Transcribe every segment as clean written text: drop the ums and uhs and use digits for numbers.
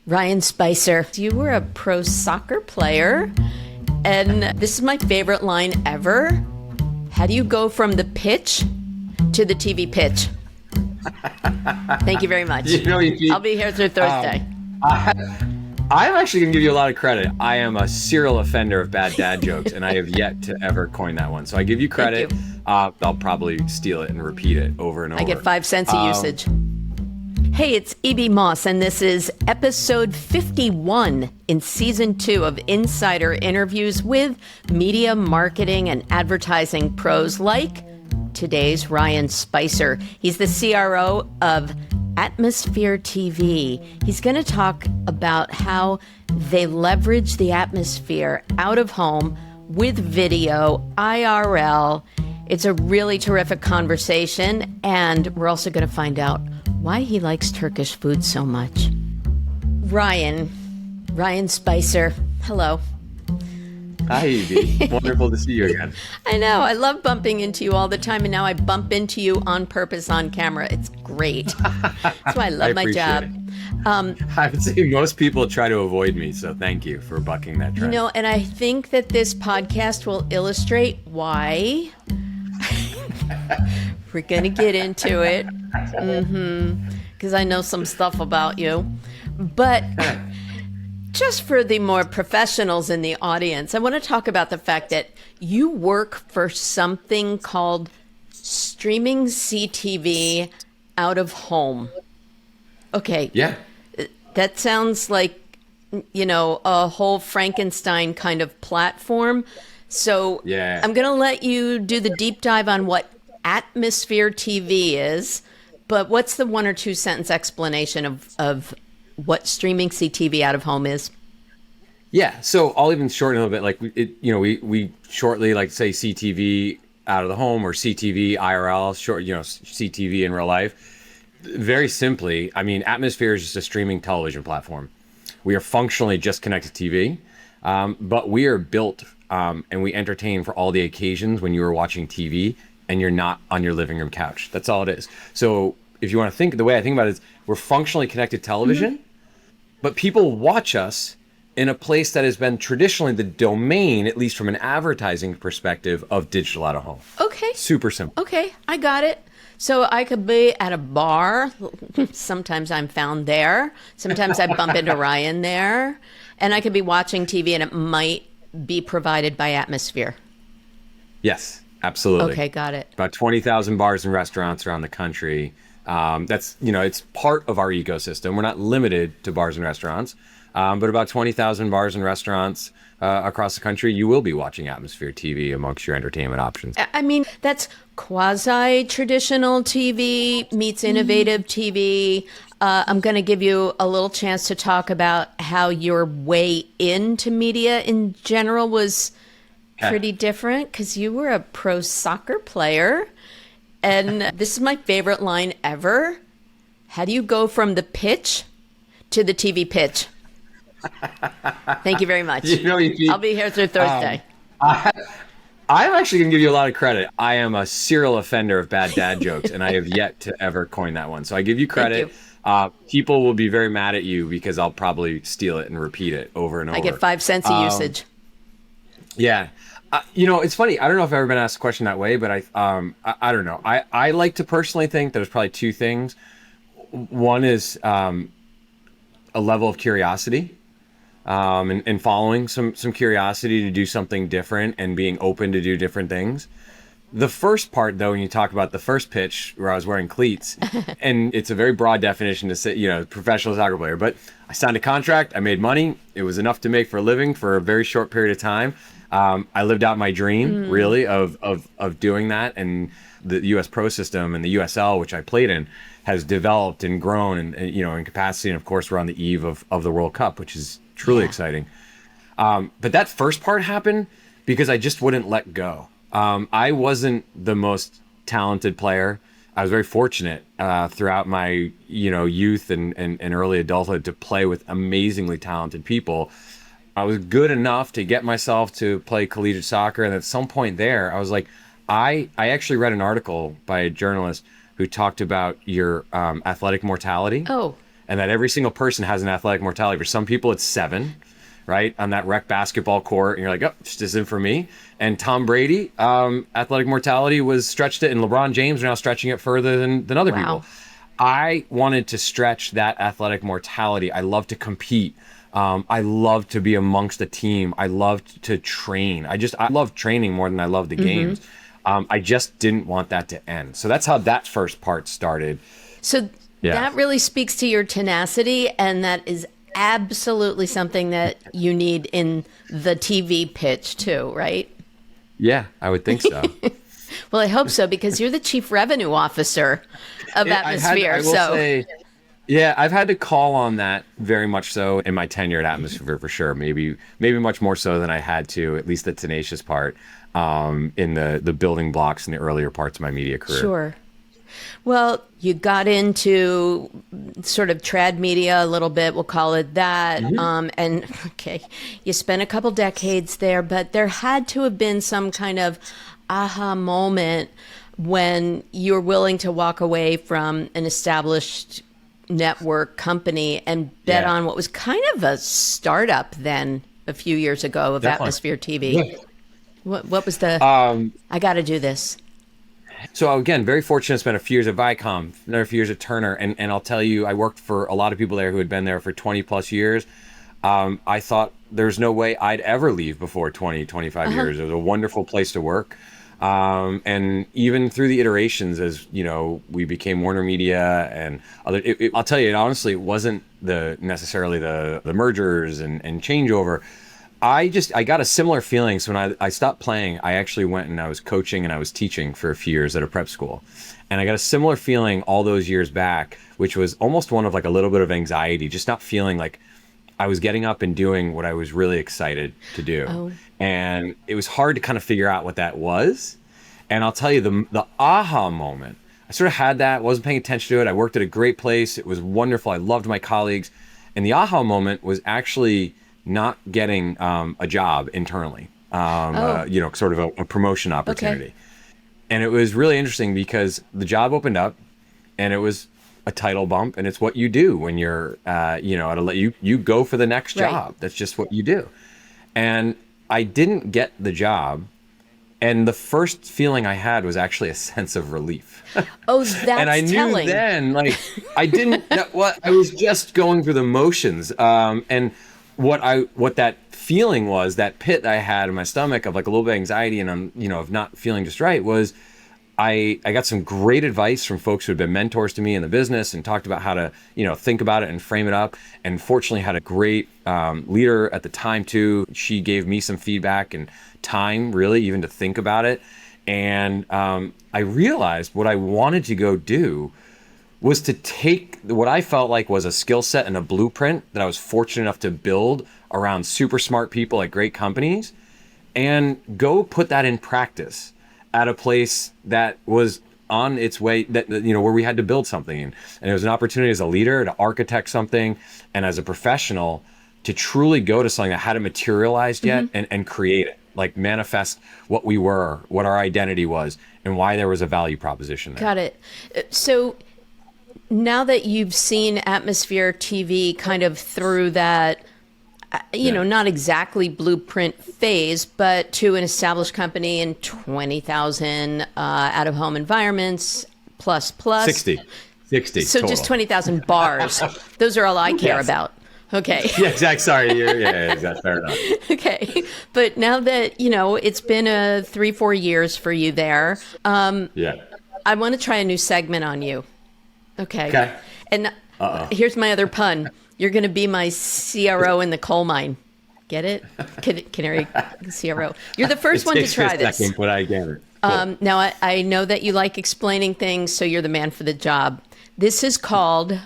Ryan Spicer, you were a pro soccer player, and this is my favorite line ever. How do you go from the pitch to the TV pitch? Thank you very much. I'll be here through Thursday. I'm actually going to give you a lot of credit. I am a serial offender of bad dad jokes, and I have yet to ever coin that one. So I give you credit. Thank you. I'll probably steal it and repeat it over and over. I get 5 cents a usage. Hey, it's E.B. Moss, and this is episode 51 in season 2 of Insider Interviews with media, marketing, and advertising pros like today's Ryan Spicer. He's the CRO of Atmosphere TV. He's going to talk about how they leverage the atmosphere out of home with video, IRL. It's a really terrific conversation, and we're also going to find out why he likes Turkish food so much. Ryan Spicer, hello. Hi, Evie. Wonderful to see you again. I know. I love bumping into you all the time, and now I bump into you on purpose on camera. It's great. That's why I love my job. I would say most people try to avoid me, so thank you for bucking that trend. And I think that this podcast will illustrate why. We're going to get into it. Because I know some stuff about you. But just for the more professionals in the audience, I want to talk about the fact that you work for something called streaming CTV out of home. Okay. Yeah. That sounds like, a whole Frankenstein kind of platform. So yeah. I'm going to let you do the deep dive on what Atmosphere TV is, but what's the 1 or 2 sentence explanation of what streaming CTV out of home is? Yeah, so I'll even shorten a little bit. We shortly like to say CTV out of the home or CTV IRL, short, CTV in real life. Very simply, Atmosphere is just a streaming television platform. We are functionally just connected TV, but we are built and we entertain for all the occasions when you are watching TV and you're not on your living room couch. That's all it is. So if you want to think, the way I think about it is we're functionally connected television, but people watch us in a place that has been traditionally the domain, at least from an advertising perspective, of digital out of home. Okay. Super simple. Okay, I got it. So I could be at a bar. Sometimes I'm found there. Sometimes I bump into Ryan there. And I could be watching TV and it might be provided by Atmosphere. Yes, absolutely. Okay, got it. About 20,000 bars and restaurants around the country. That's, it's part of our ecosystem. We're not limited to bars and restaurants, but about 20,000 bars and restaurants across the country, you will be watching Atmosphere TV amongst your entertainment options. That's quasi-traditional TV meets innovative TV. I'm going to give you a little chance to talk about how your way into media in general was pretty different, because you were a pro soccer player. And this is my favorite line ever. How do you go from the pitch to the TV pitch? Thank you very much. I'll be here through Thursday. I'm actually going to give you a lot of credit. I am a serial offender of bad dad jokes, and I have yet to ever coin that one. So I give you credit. Thank you. People will be very mad at you because I'll probably steal it and repeat it over and over. I get 5 cents a usage. Yeah. It's funny. I don't know if I've ever been asked a question that way, but I don't know. I like to personally think there's probably 2 things. One is a level of curiosity, and following some curiosity to do something different and being open to do different things. The first part, though, when you talk about the first pitch where I was wearing cleats, and it's a very broad definition to say, professional soccer player, but I signed a contract, I made money, it was enough to make for a living for a very short period of time. I lived out my dream, really, of doing that. And the U.S. Pro system and the USL, which I played in, has developed and grown and in capacity. And, of course, we're on the eve of the World Cup, which is truly exciting. But that first part happened because I just wouldn't let go. I wasn't the most talented player. I was very fortunate throughout my youth and early adulthood to play with amazingly talented people. I was good enough to get myself to play collegiate soccer. And at some point there, I was like, I actually read an article by a journalist who talked about your athletic mortality. Oh. and that every single person has an athletic mortality. For some people, it's 7, right, on that rec basketball court, and you're like, oh, this isn't for me. And Tom Brady, athletic mortality was stretched it, and LeBron James are now stretching it further than other people. I wanted to stretch that athletic mortality. I love to compete. I love to be amongst a team. I love to train. I love training more than I love the games. I just didn't want that to end. So that's how that first part started. So that really speaks to your tenacity, and that is absolutely something that you need in the TV pitch too, right? Yeah, I would think so. Well, I hope so, because you're the chief revenue officer of Atmosphere. I've had to call on that very much so in my tenure at Atmosphere, for sure. Maybe much more so than I had to, at least the tenacious part, in the building blocks in the earlier parts of my media career. Sure. Well, you got into sort of trad media a little bit, we'll call it that. And you spent a couple decades there, but there had to have been some kind of aha moment when you're willing to walk away from an established network company and bet on what was kind of a startup then a few years ago of Atmosphere TV. Yeah. What was the, I got to do this? So again, very fortunate to spend a few years at Viacom, another few years at Turner. And I'll tell you, I worked for a lot of people there who had been there for 20 plus years. I thought there's no way I'd ever leave before 20, 25 years. It was a wonderful place to work. And even through the iterations, as you know, we became Warner Media and other, I'll tell you, honestly, it wasn't necessarily the mergers and changeover. I got a similar feeling. So when I stopped playing, I actually went and I was coaching and I was teaching for a few years at a prep school. And I got a similar feeling all those years back, which was almost one of like a little bit of anxiety, just not feeling like I was getting up and doing what I was really excited to do. And it was hard to kind of figure out what that was. And I'll tell you, the aha moment, I sort of had that, wasn't paying attention to it. I worked at a great place. It was wonderful. I loved my colleagues. And the aha moment was actually not getting a job internally, sort of a promotion opportunity. Okay. And it was really interesting because the job opened up and it was a title bump, and it's what you do when you're, you go for the next job. That's just what you do. And I didn't get the job. And the first feeling I had was actually a sense of relief. Oh, that's and I knew telling. Then, like, I didn't, I was just going through the motions. And what that feeling was, that pit I had in my stomach of like a little bit of anxiety and of not feeling just right, was I got some great advice from folks who had been mentors to me in the business and talked about how to, think about it and frame it up. And fortunately had a great leader at the time too. She gave me some feedback and time really even to think about it. And I realized what I wanted to go do was to take what I felt like was a skill set and a blueprint that I was fortunate enough to build around super smart people at great companies and go put that in practice at a place that was on its way, that where we had to build something. And it was an opportunity as a leader to architect something, and as a professional to truly go to something that hadn't materialized yet and create it, like manifest what we were, what our identity was, and why there was a value proposition there. Got it. So now that you've seen Atmosphere TV kind of through that, not exactly blueprint phase, but to an established company in 20,000 out-of-home environments, plus. 60 So total. just 20,000 bars. Those are all I care about. Okay. Yeah, exactly. Sorry. Exactly. Fair enough. Okay. But now that, it's been 3-4 years for you there, I want to try a new segment on you. Okay. And here's my other pun. You're going to be my CRO in the coal mine. Get it? Canary CRO. You're the first one to try this. Second, but I get it. Cool. Now, I know that you like explaining things, so you're the man for the job. This is called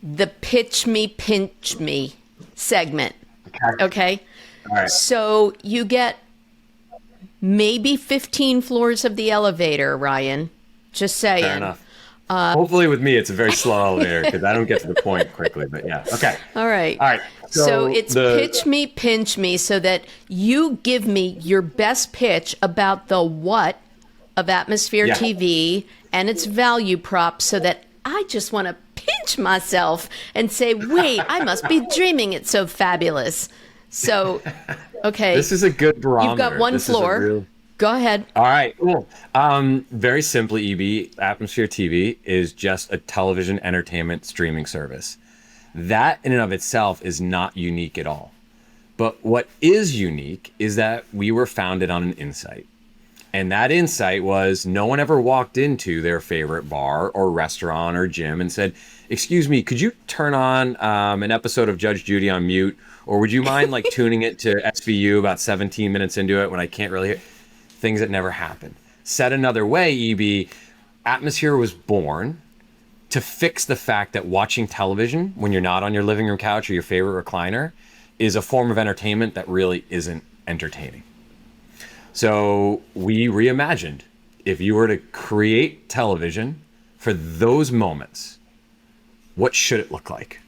the Pitch Me, Pinch Me segment. Okay? All right. So you get maybe 15 floors of the elevator, Ryan. Just saying. Fair enough. Hopefully with me, it's a very slow elevator because I don't get to the point quickly, but yeah. Okay. All right. So it's pitch me, pinch me, so that you give me your best pitch about the what of Atmosphere TV and its value prop, so that I just want to pinch pinch myself and say, wait, I must be dreaming. It's so fabulous. So, okay. This is a good barometer. You've got one floor. Go ahead. All right, cool. Very simply, EB, Atmosphere TV is just a television entertainment streaming service. That in and of itself is not unique at all. But what is unique is that we were founded on an insight. And that insight was no one ever walked into their favorite bar or restaurant or gym and said, excuse me, could you turn on an episode of Judge Judy on mute? Or would you mind like tuning it to SVU about 17 minutes into it when I can't really hear? Things that never happened. Said another way, EB, Atmosphere was born to fix the fact that watching television when you're not on your living room couch or your favorite recliner is a form of entertainment that really isn't entertaining. So we reimagined, if you were to create television for those moments, what should it look like?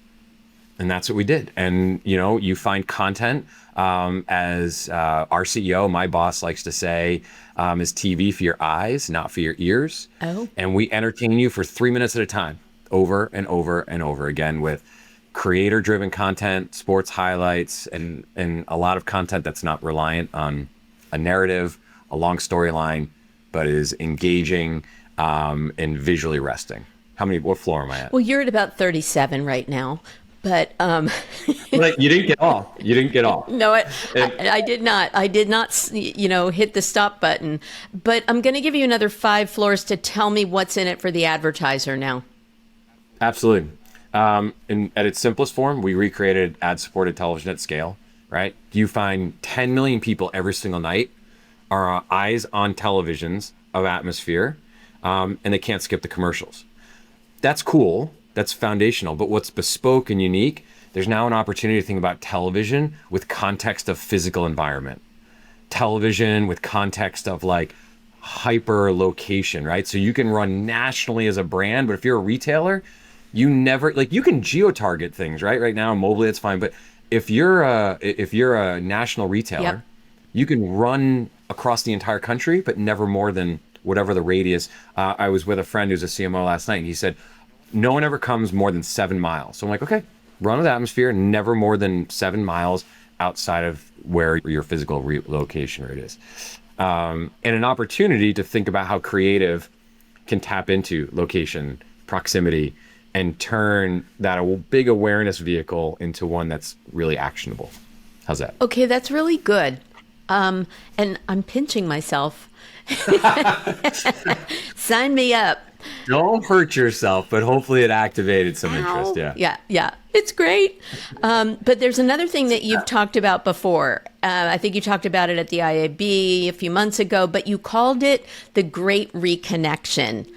And that's what we did. And, you know, you find content, as our CEO, my boss, likes to say, is TV for your eyes, not for your ears. Oh. And we entertain you for 3 minutes at a time, over and over and over again, with creator-driven content, sports highlights, and a lot of content that's not reliant on a narrative, a long storyline, but is engaging and visually resting. What floor am I at? Well, you're at about 37 right now. But Like, you didn't get off. You didn't get off. No, I did not. I did not, you know, hit the stop button. But I'm going to give you another 5 floors to tell me what's in it for the advertiser now. Absolutely. At its simplest form, we recreated ad-supported television at scale, right? You find 10 million people every single night are eyes on televisions of Atmosphere, and they can't skip the commercials. That's cool. That's foundational. But what's bespoke and unique, there's now an opportunity to think about television with context of physical environment. Television with context of like hyper location, right? So you can run nationally as a brand, but if you're a retailer, you never, like, you can geo-target things, right? Right now, mobily, it's fine. But if you're a national retailer, yep, you can run across the entire country, but never more than whatever the radius. I was with a friend who's a CMO last night, and he said, no one ever comes more than 7 miles. So I'm like, okay, run with Atmosphere, never more than 7 miles outside of where your physical location rate is. And an opportunity to think about how creative can tap into location, proximity, and turn that big awareness vehicle into one that's really actionable. How's that? Okay, that's really good. And I'm pinching myself. Sign me up. Don't hurt yourself, but hopefully it activated some interest. Yeah. It's great. But there's another thing that you've talked about before. I think you talked about it at the IAB a few months ago, but you called it the Great Reconnection.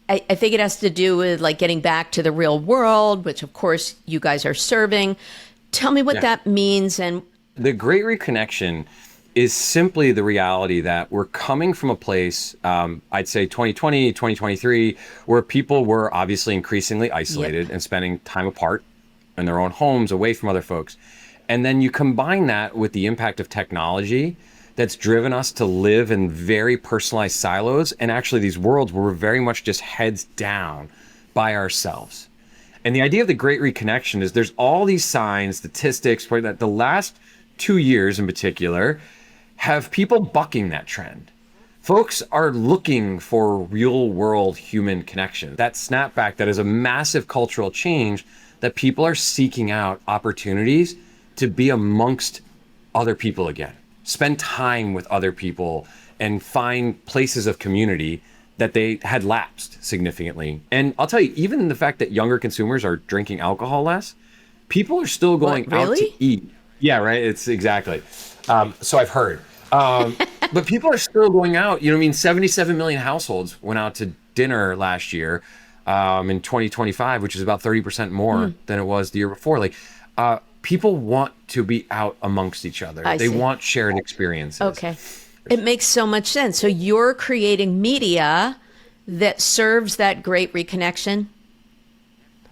I think it has to do with like getting back to the real world, which of course you guys are serving. Tell me what that means. And the Great Reconnection is simply the reality that we're coming from a place, I'd say 2020, 2023, where people were obviously increasingly isolated and spending time apart in their own homes, away from other folks. And then you combine that with the impact of technology that's driven us to live in very personalized silos, and actually these worlds where we're very much just heads down by ourselves. And the idea of the Great Reconnection is there's all these signs, statistics, that the last 2 years in particular have people bucking that trend. Folks are looking for real world human connection. That snapback, that is a massive cultural change, that people are seeking out opportunities to be amongst other people again, spend time with other people, and find places of community that they had lapsed significantly. And I'll tell you, even the fact that younger consumers are drinking alcohol less, people are still going out to eat. Yeah, right. It's exactly. So I've heard. But people are still going out. You know what I mean? 77 million households went out to dinner last year in 2025, which is about 30% more than it was the year before. Like, people want to be out amongst each other. They want shared experiences. Okay. It makes so much sense. So you're creating media that serves that Great Reconnection?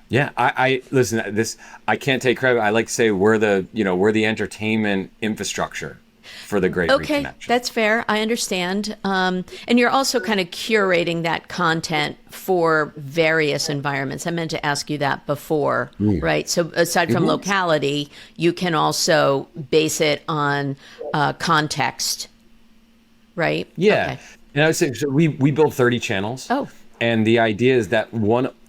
Yeah, I listen, I can't take credit. I like to say we're the entertainment infrastructure. for the Great Okay, Reconnection. that's fair. I understand. And you're also kind of curating that content for various environments. I meant to ask you that before, right? So aside from locality, you can also base it on context, right? Yeah. Okay. And I would say, so we build 30 channels. Oh. And the idea is that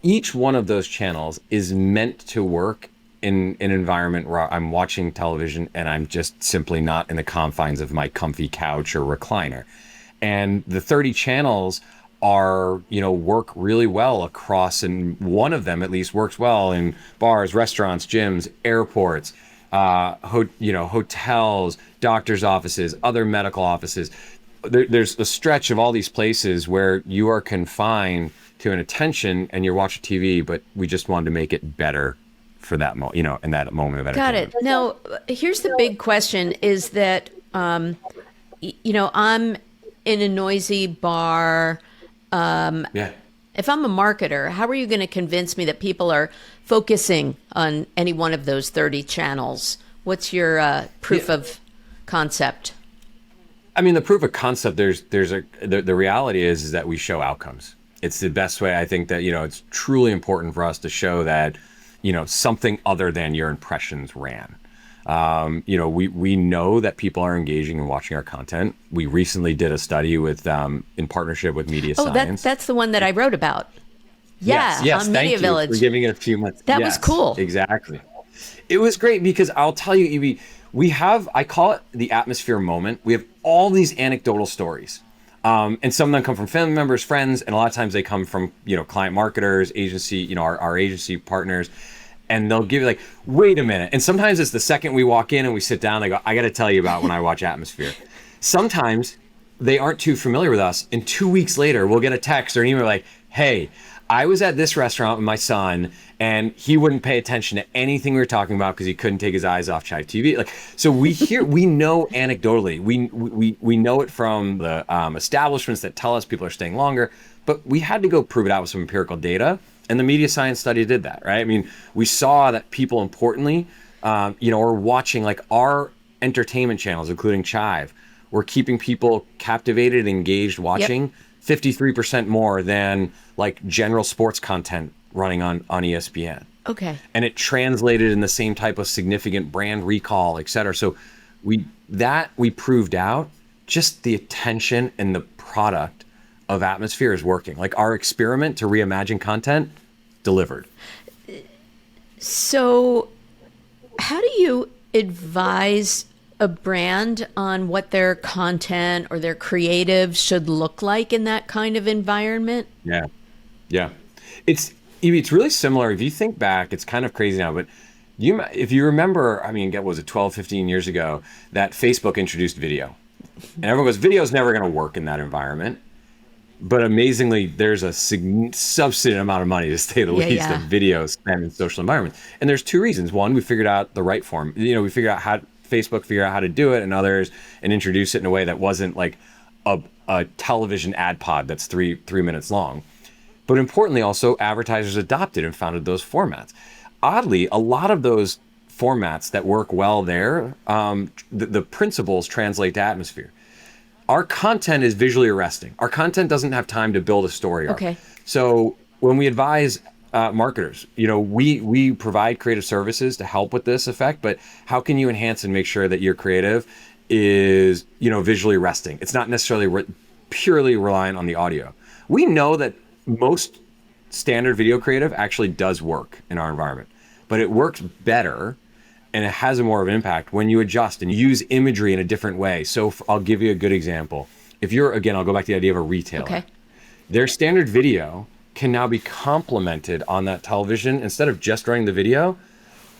each one of those channels is meant to work in an environment where I'm watching television and I'm just simply not in the confines of my comfy couch or recliner. And the 30 channels are, work really well across, and one of them at least works well in bars, restaurants, gyms, airports, hotels, doctors' offices, other medical offices. There's a stretch of all these places where you are confined to an attention and you're watching TV, but we just wanted to make it better for that in that moment of entertainment. Got it. Now, here's the big question is that, I'm in a noisy bar. Yeah. If I'm a marketer, how are you going to convince me that people are focusing on any one of those 30 channels? What's your proof of concept? I mean, the proof of concept, the reality is that we show outcomes. It's the best way. I think that, it's truly important for us to show that, something other than your impressions ran. We know that people are engaging and watching our content. We recently did a study with, in partnership with MediaScience. Oh, that's the one that I wrote about. Yeah, yes, on thank Media you Village. for giving it a few months. That was cool. Exactly. It was great because I'll tell you, Evie, I call it the atmosphere moment. We have all these anecdotal stories. And some of them come from family members, friends, and a lot of times they come from, client marketers, agency, our agency partners. And they'll give you like, wait a minute. And sometimes it's the second we walk in and we sit down, they go, I got to tell you about when I watch Atmosphere. Sometimes they aren't too familiar with us. And 2 weeks later, we'll get a text or an email like, hey, I was at this restaurant with my son and he wouldn't pay attention to anything we were talking about because he couldn't take his eyes off Chive TV. So we know anecdotally, we know it from the establishments that tell us people are staying longer, but we had to go prove it out with some empirical data. And the MediaScience study did that, right? I mean, we saw that people, importantly, are watching like our entertainment channels, including Chive. We're keeping people captivated, engaged, watching 53% more than like general sports content running on ESPN. Okay. And it translated in the same type of significant brand recall, et cetera. So we proved out just the attention and the product of Atmosphere is working. Like our experiment to reimagine content delivered. So how do you advise a brand on what their content or their creative should look like in that kind of environment? Yeah. It's really similar. If you think back, it's kind of crazy now, but if you remember, I mean, what was it, 12, 15 years ago, that Facebook introduced video. And everyone goes, video's never going to work in that environment. But amazingly, there's a substantive amount of money, to say the least, of video spent in social environments. And there's two reasons. One, we figured out the right form. We figured out Facebook figured out how to do it, and others, and introduce it in a way that wasn't like a television ad pod that's three minutes long. But importantly, also, advertisers adopted and founded those formats. Oddly, a lot of those formats that work well there, the principles translate to Atmosphere. Our content is visually arresting. Our content doesn't have time to build a story arc. Okay. So when we advise marketers, we provide creative services to help with this effect, but how can you enhance and make sure that your creative is, visually arresting? It's not necessarily purely reliant on the audio. We know that most standard video creative actually does work in our environment, but it works better and it has more of an impact when you adjust and use imagery in a different way. So I'll give you a good example. I'll go back to the idea of a retailer. Okay. Their standard video can now be complemented on that television, instead of just running the video,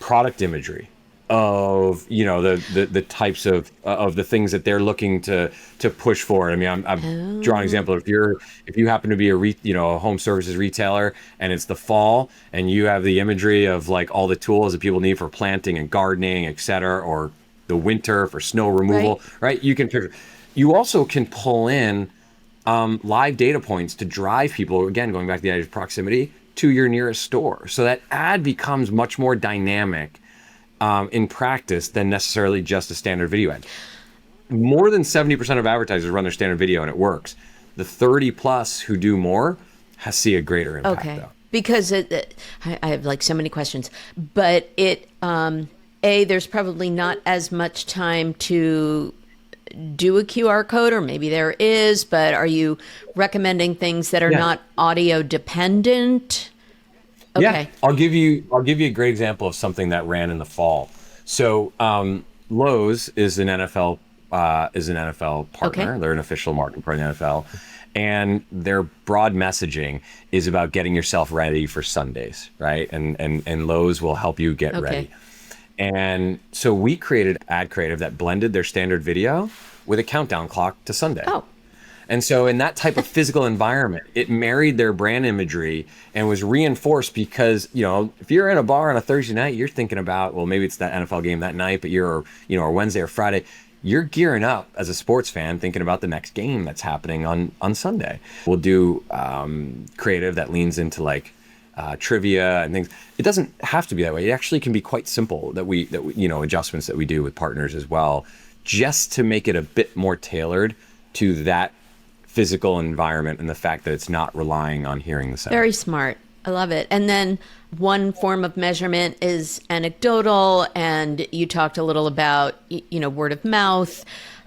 product imagery of the types of the things that they're looking to push forward. I mean, I'm drawing an example. If you happen to be a home services retailer and it's the fall and you have the imagery of like all the tools that people need for planting and gardening, et cetera, or the winter for snow removal, right? You also can pull in live data points to drive people, again, going back to the idea of proximity, to your nearest store. So that ad becomes much more dynamic in practice than necessarily just a standard video ad. more than 70% of advertisers run their standard video and it works. The 30 plus who do more see a greater impact though. Because I have like so many questions, but there's probably not as much time to do a QR code, or maybe there is, but are you recommending things that are not audio dependent? Okay. Yeah, I'll give you a great example of something that ran in the fall. So Lowe's is an NFL partner. Okay. They're an official marketing partner in the NFL. And their broad messaging is about getting yourself ready for Sundays, right? And Lowe's will help you get ready. And so we created ad creative that blended their standard video with a countdown clock to Sunday. Oh. And so in that type of physical environment, it married their brand imagery and was reinforced because, if you're in a bar on a Thursday night, you're thinking about, well, maybe it's that NFL game that night, but or Wednesday or Friday, you're gearing up as a sports fan thinking about the next game that's happening on Sunday. We'll do creative that leans into like trivia and things. It doesn't have to be that way. It actually can be quite simple that we adjustments that we do with partners as well, just to make it a bit more tailored to that physical environment and the fact that it's not relying on hearing the sound. Very smart. I love it. And then one form of measurement is anecdotal, and you talked a little about, word of mouth.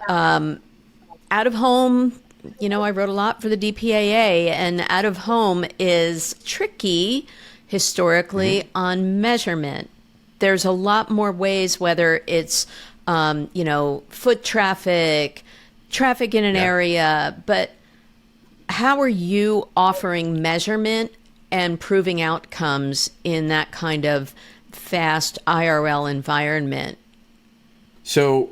Out of home, I wrote a lot for the DPAA, and out of home is tricky historically on measurement. There's a lot more ways, whether it's, foot traffic in an area, but how are you offering measurement and proving outcomes in that kind of fast IRL environment? So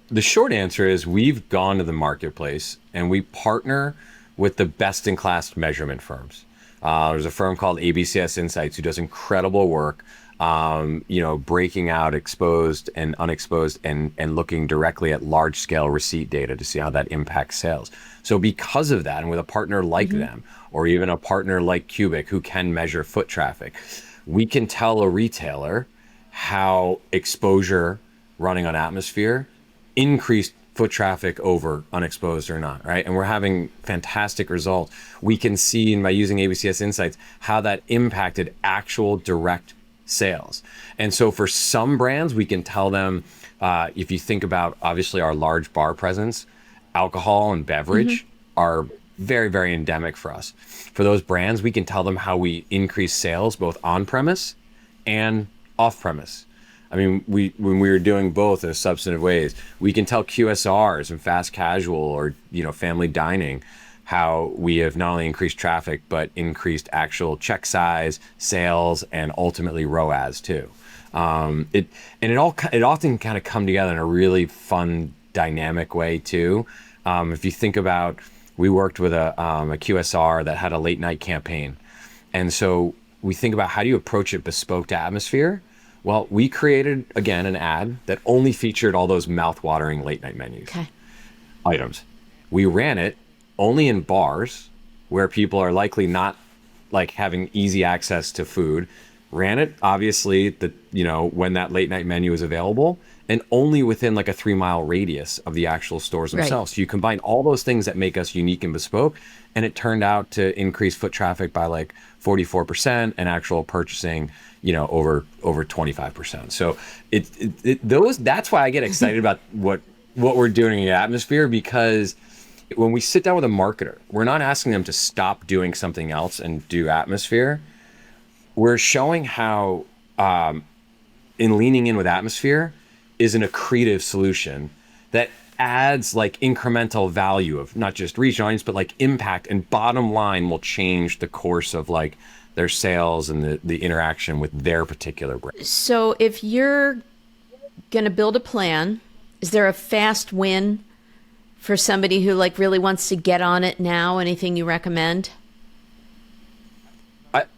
the short answer is we've gone to the marketplace and we partner with the best-in-class measurement firms. There's a firm called ABCS Insights who does incredible work, breaking out exposed and unexposed and looking directly at large-scale receipt data to see how that impacts sales. So because of that, and with a partner like them, or even a partner like Cubic who can measure foot traffic, we can tell a retailer how exposure running on Atmosphere increased foot traffic over unexposed or not, right? And we're having fantastic results. We can see, and by using ABCS Insights, how that impacted actual direct sales. And so for some brands, we can tell them, if you think about obviously our large bar presence, alcohol and beverage are very, very endemic for us. For those brands, we can tell them how we increase sales both on premise and off premise. I mean, when we were doing both in substantive ways, we can tell QSRs and fast casual or family dining how we have not only increased traffic but increased actual check size, sales, and ultimately ROAS too. It often kind of come together in a really fun, dynamic way too. If you think about, we worked with a QSR that had a late night campaign, and so we think about how do you approach it bespoke to Atmosphere. Well, we created, again, an ad that only featured all those mouth-watering late-night menus items. We ran it only in bars where people are likely not like having easy access to food. Ran it, obviously, when that late-night menu is available, and only within like a 3-mile radius of the actual stores themselves. So you combine all those things that make us unique and bespoke, and it turned out to increase foot traffic by like 44% and actual purchasing over 25%. So that's why I get excited about what we're doing in Atmosphere, because when we sit down with a marketer, we're not asking them to stop doing something else and do Atmosphere. We're showing how in leaning in with Atmosphere is an accretive solution that adds like incremental value of not just reach audience, but like impact, and bottom line will change the course of like their sales and the interaction with their particular brand. So if you're going to build a plan, is there a fast win for somebody who like really wants to get on it now? Anything you recommend?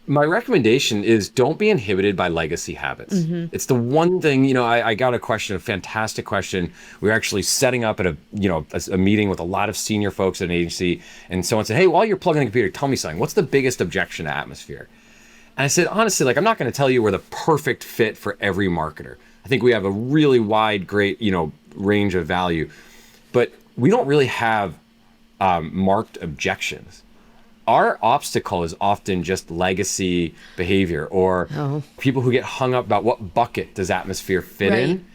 My recommendation is don't be inhibited by legacy habits. It's the one thing, I got a fantastic question. We were actually setting up at a meeting with a lot of senior folks at an agency, and someone said, hey, while you're plugging the computer, tell me something. What's the biggest objection to Atmosphere? And I said, honestly, I'm not going to tell you we're the perfect fit for every marketer. I think we have a really wide, great, range of value. but we don't really have marked objections. Our obstacle is often just legacy behavior or people who get hung up about what bucket does atmosphere fit in.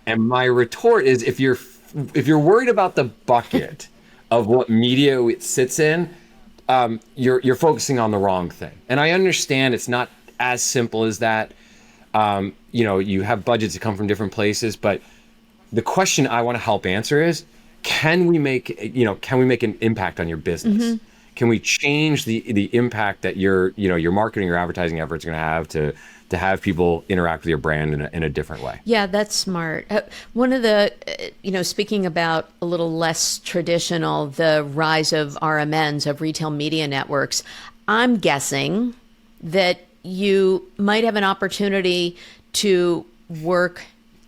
And my retort is, if you're worried about the bucket of what media it sits in, you're focusing on the wrong thing. And I understand it's not as simple as that. You have budgets that come from different places, but the question I want to help answer is, can we make an impact on your business? Mm-hmm. Can we change the impact that your marketing or advertising efforts are going to have to have people interact with your brand in a different way? Yeah, that's smart. One of the, speaking about a little less traditional, the rise of RMNs, of retail media networks, I'm guessing that you might have an opportunity to work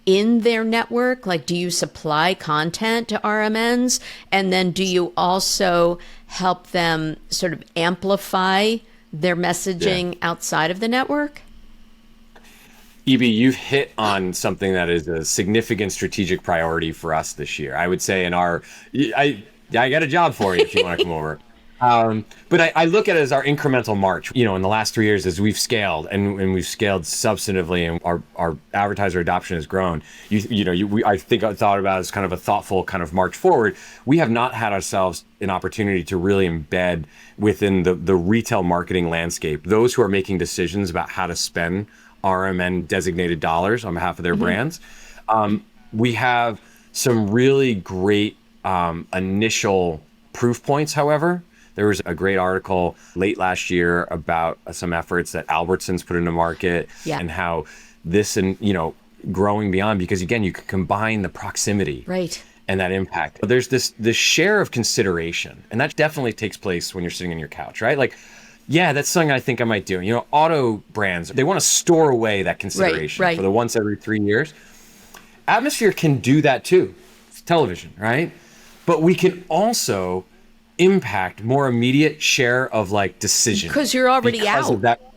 in their network. Like, do you supply content to RMNs? And then do you also help them sort of amplify their messaging outside of the network? EB, you've hit on something that is a significant strategic priority for us this year. I would say I got a job for you if you want to come over. But I look at it as our incremental march. In the last 3 years, as we've scaled and we've scaled substantively, and our advertiser adoption has grown. I think I thought about it as kind of a thoughtful kind of march forward. We have not had ourselves an opportunity to really embed within the retail marketing landscape those who are making decisions about how to spend RMN designated dollars on behalf of their brands. We have some really great initial proof points, however. There was a great article late last year about some efforts that Albertsons put into market and how this and, growing beyond, because again, you can combine the proximity and that impact. There's this share of consideration, and that definitely takes place when you're sitting on your couch, right? Like, yeah, that's something I think I might do. Auto brands, they want to store away that consideration for the once every 3 years. Atmosphere can do that too. It's television, right? But we can also impact more immediate share of decision. Because you're already out. Of that.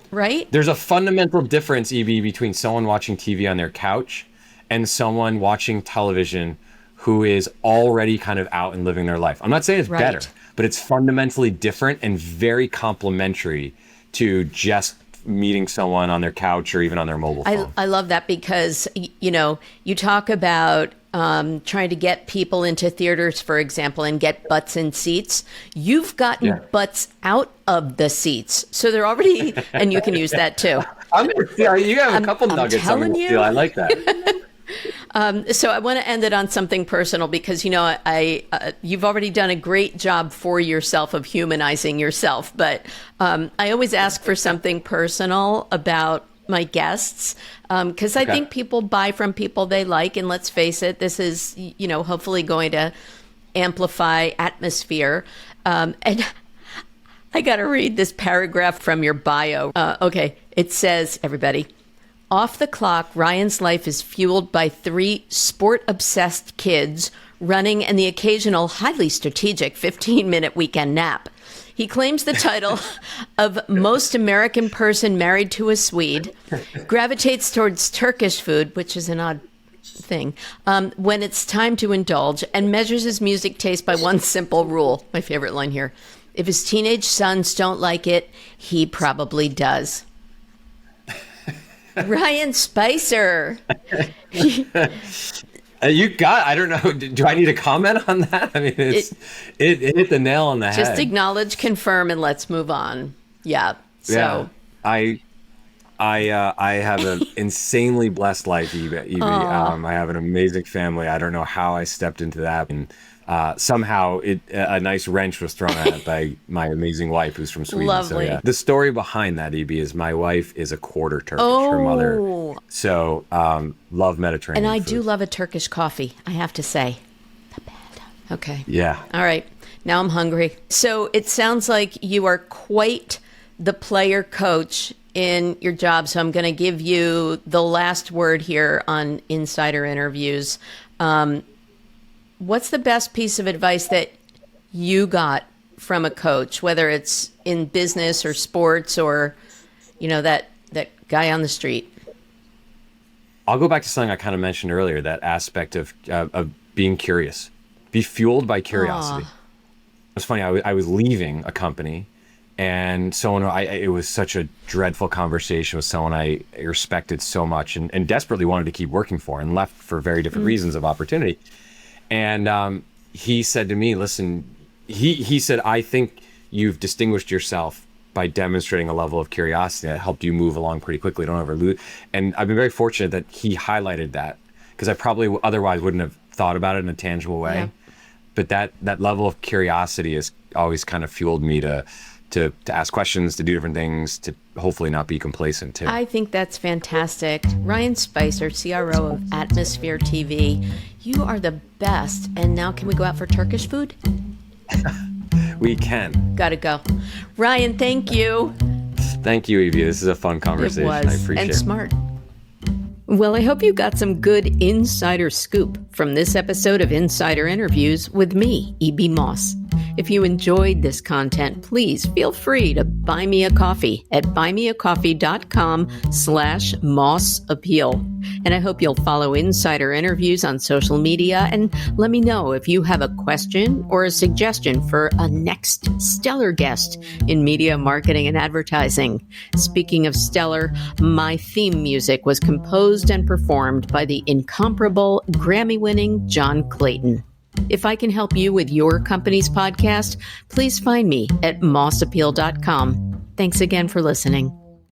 Right? There's a fundamental difference, EB, between someone watching TV on their couch and someone watching television who is already kind of out and living their life. I'm not saying it's better, but it's fundamentally different and very complementary to just meeting someone on their couch or even on their mobile phone. I love that because, you talk about trying to get people into theaters, for example, and get butts in seats. You've gotten butts out of the seats. So they're already, and you can use that too. You have a couple nuggets on the I like that. So I want to end it on something personal because, you've already done a great job for yourself of humanizing yourself. But I always ask for something personal about my guests because I think people buy from people they like. And let's face it, this is, hopefully going to amplify atmosphere. And I got to read this paragraph from your bio. It says, everybody, off the clock, Ryan's life is fueled by 3 sport-obsessed kids running and the occasional highly strategic 15-minute weekend nap. He claims the title of most American person married to a Swede, gravitates towards Turkish food, which is an odd thing, when it's time to indulge, and measures his music taste by one simple rule. My favorite line here. If his teenage sons don't like it, he probably does. Ryan Spicer. I don't know. Do I need to comment on that? I mean, it hit the nail on the head. Just acknowledge, confirm, and let's move on. Yeah. So I have an insanely blessed life, Evie. I have an amazing family. I don't know how I stepped into that, and somehow a nice wrench was thrown at it by my amazing wife, who's from Sweden. Lovely. So, the story behind that, EB, is my wife is a quarter Turkish. Her mother. So love Mediterranean. And I food. do love a Turkish coffee, I have to say. Not bad. Okay. Yeah. All right. Now I'm hungry. So it sounds like you are quite the player coach in your job. So I'm going to give you the last word here on insider interviews. What's the best piece of advice that you got from a coach, whether it's in business or sports or, that guy on the street? I'll go back to something I kind of mentioned earlier, that aspect of being curious. Be fueled by curiosity. It's funny. I was leaving a company, and it was such a dreadful conversation with someone I respected so much and desperately wanted to keep working for, and left for very different reasons of opportunity. And he said to me, listen, he said, I think you've distinguished yourself by demonstrating a level of curiosity that helped you move along pretty quickly. Don't ever lose. And I've been very fortunate that he highlighted that, because I probably otherwise wouldn't have thought about it in a tangible way. Yeah. But that level of curiosity has always kind of fueled me to ask questions, to do different things, to hopefully not be complacent too. I think that's fantastic. Ryan Spicer, CRO of Atmosphere TV, you are the best. And now can we go out for Turkish food? We can. Gotta go. Ryan, thank you. Thank you, Evie. This is a fun conversation. It was. I appreciate it. And smart. Well, I hope you got some good insider scoop from this episode of Insider Interviews with me, E.B. Moss. If you enjoyed this content, please feel free to buy me a coffee at buymeacoffee.com/mossappeal. And I hope you'll follow Insider Interviews on social media and let me know if you have a question or a suggestion for a next stellar guest in media, marketing, and advertising. Speaking of stellar, my theme music was composed and performed by the incomparable Grammy-winning John Clayton. If I can help you with your company's podcast, please find me at mossappeal.com. Thanks again for listening.